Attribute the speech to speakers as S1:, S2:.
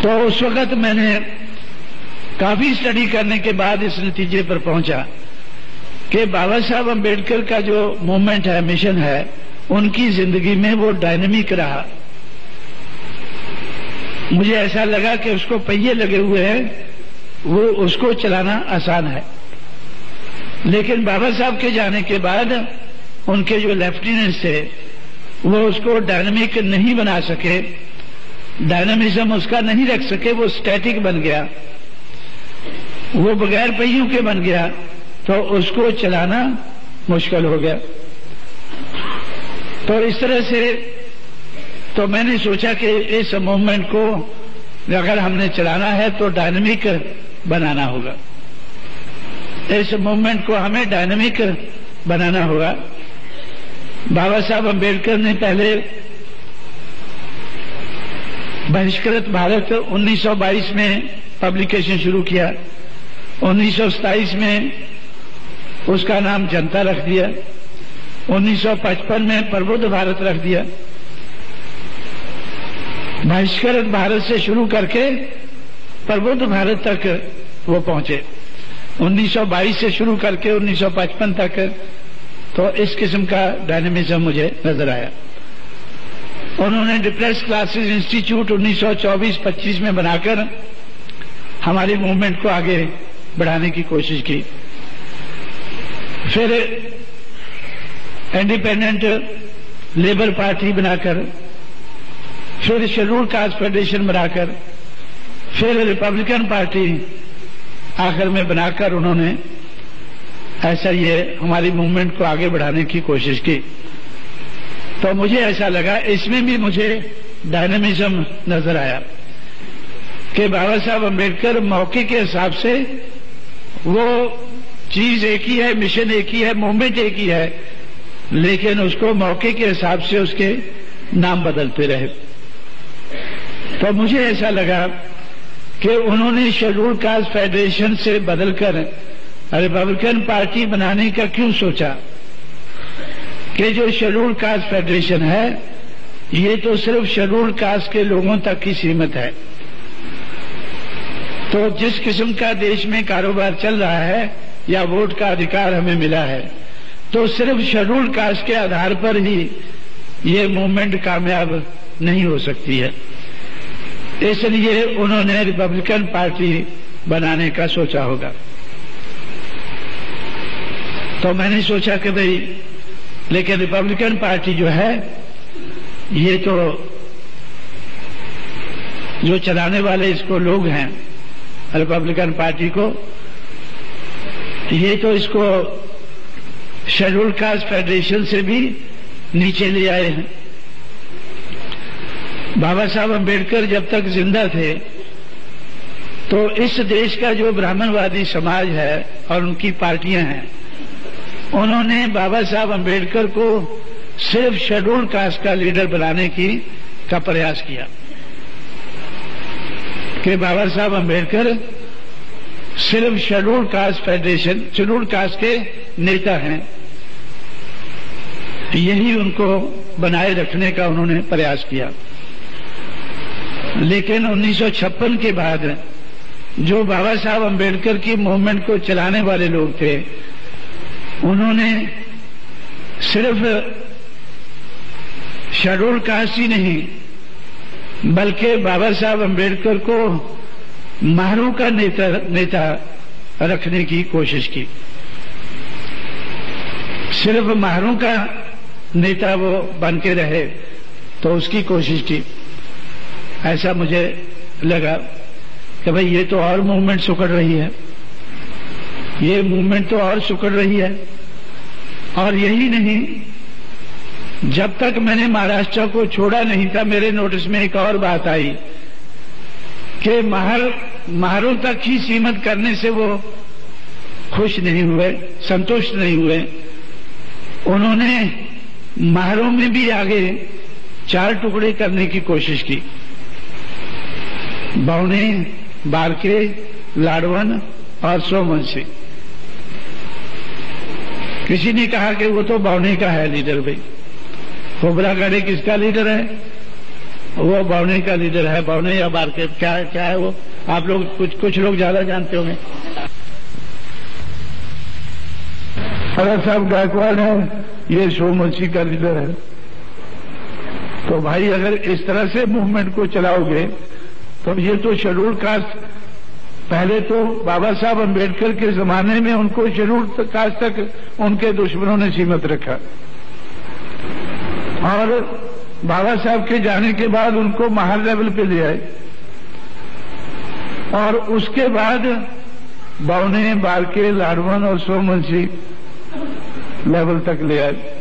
S1: तो उस वक्त मैंने काफी स्टडी करने के बाद इस नतीजे पर पहुंचा कि बाबा साहब अम्बेडकर का जो मूवमेंट है, मिशन है, उनकी जिंदगी में वो डायनेमिक रहा। मुझे ऐसा लगा कि उसको पहिए लगे हुए हैं, वो उसको चलाना आसान है। लेकिन बाबा साहब के जाने के बाद उनके जो लेफ्टिनेंट्स थे वो उसको डायनेमिक नहीं बना सके, डायनामिज्म उसका नहीं रख सके, वो स्टैटिक बन गया, वो बगैर पहियों के बन गया, तो उसको चलाना मुश्किल हो गया। तो इस तरह से तो मैंने सोचा कि इस मूवमेंट को अगर हमने चलाना है तो डायनेमिक बनाना होगा, इस मूवमेंट को हमें डायनेमिक बनाना होगा। बाबा साहब अम्बेडकर ने पहले बहिष्कृत भारत 1922 में पब्लिकेशन शुरू किया, 1927 में उसका नाम जनता रख दिया, 1955 में प्रबुद्ध भारत रख दिया। बहिष्कृत भारत से शुरू करके प्रबुद्ध भारत तक वो पहुंचे, 1922 से शुरू करके 1955 तक। तो इस किस्म का डायनेमिज्म मुझे नजर आया। उन्होंने डिप्रेस्ड क्लासेस इंस्टीट्यूट 1924-25 में बनाकर हमारे मूवमेंट को आगे बढ़ाने की कोशिश की। फिर इंडिपेंडेंट लेबर पार्टी बनाकर, फिर शेड्यूल कास्ट फेडरेशन बनाकर, फिर रिपब्लिकन पार्टी आखिर में बनाकर उन्होंने ऐसा ये हमारी मूवमेंट को आगे बढ़ाने की कोशिश की। तो मुझे ऐसा लगा इसमें भी मुझे डायनेमिज्म नजर आया कि बाबा साहब अम्बेडकर मौके के हिसाब से वो चीज एक ही है, मिशन एक ही है, मूवमेंट एक ही है, लेकिन उसको मौके के हिसाब से उसके नाम बदलते रहे। तो मुझे ऐसा लगा कि उन्होंने शेड्यूल कास्ट फेडरेशन से बदलकर रिपब्लिकन पार्टी बनाने का क्यों सोचा कि जो शेड्यूल कास्ट फेडरेशन है ये तो सिर्फ शेड्यूल कास्ट के लोगों तक ही सीमित है। तो जिस किस्म का देश में कारोबार चल रहा है या वोट का अधिकार हमें मिला है, तो सिर्फ शेड्यूल कास्ट के आधार पर ही ये मूवमेंट कामयाब नहीं हो सकती है। इसलिए उन्होंने रिपब्लिकन पार्टी बनाने का सोचा होगा। तो मैंने सोचा कि भाई लेकिन रिपब्लिकन पार्टी जो है ये तो जो चलाने वाले इसको लोग हैं रिपब्लिकन पार्टी को, ये तो इसको शेड्यूल कास्ट फेडरेशन से भी नीचे ले आए हैं। बाबा साहब अम्बेडकर जब तक जिंदा थे तो इस देश का जो ब्राह्मणवादी समाज है और उनकी पार्टियां हैं, उन्होंने बाबा साहब अम्बेडकर को सिर्फ शेड्यूल कास्ट का लीडर बनाने का प्रयास किया कि बाबा साहब अम्बेडकर सिर्फ schedule caste federation, schedule caste के नेता हैं, यही उनको बनाए रखने का उन्होंने प्रयास किया। लेकिन 1956 के बाद जो बाबा साहब अम्बेडकर की मूवमेंट को चलाने वाले लोग थे, उन्होंने सिर्फ शेड्यूल कास्ट ही नहीं बल्कि बाबा साहब अम्बेडकर को महारों का नेता रखने की कोशिश की। सिर्फ महारों का नेता वो बन के रहे तो उसकी कोशिश की। ऐसा मुझे लगा कि भाई ये तो और मूवमेंट सुकड़ रही है, ये मूवमेंट तो और सुकड़ रही है। और यही नहीं, जब तक मैंने महाराष्ट्र को छोड़ा नहीं था मेरे नोटिस में एक और बात आई कि महारों तक ही सीमित करने से वो खुश नहीं हुए, संतुष्ट नहीं हुए। उन्होंने महारों में भी आगे 4 टुकड़े करने की कोशिश की, बावने, बारके, लाडवन और सोमवंशी। किसी ने कहा कि वो तो बावने का है लीडर, भाई खोबरागढ़े किसका लीडर है, वो बावनी का लीडर है, बावनी या बारके, क्या है वो, आप लोग कुछ लोग ज्यादा जानते होंगे। फरहत साहब गायकवाड़ है, ये सोमवंशी का लीडर है। तो भाई अगर इस तरह से मूवमेंट को चलाओगे तो ये तो शेड्यूल कास्ट, पहले तो बाबा साहब अम्बेडकर के जमाने में उनको शेड्यूल कास्ट तक उनके दुश्मनों ने सीमित रखा, और बाबा साहब के जाने के बाद उनको महार लेवल पे ले आए, और उसके बाद बावने, बारके, लाडवन और सोमवंशी लेवल तक ले आए।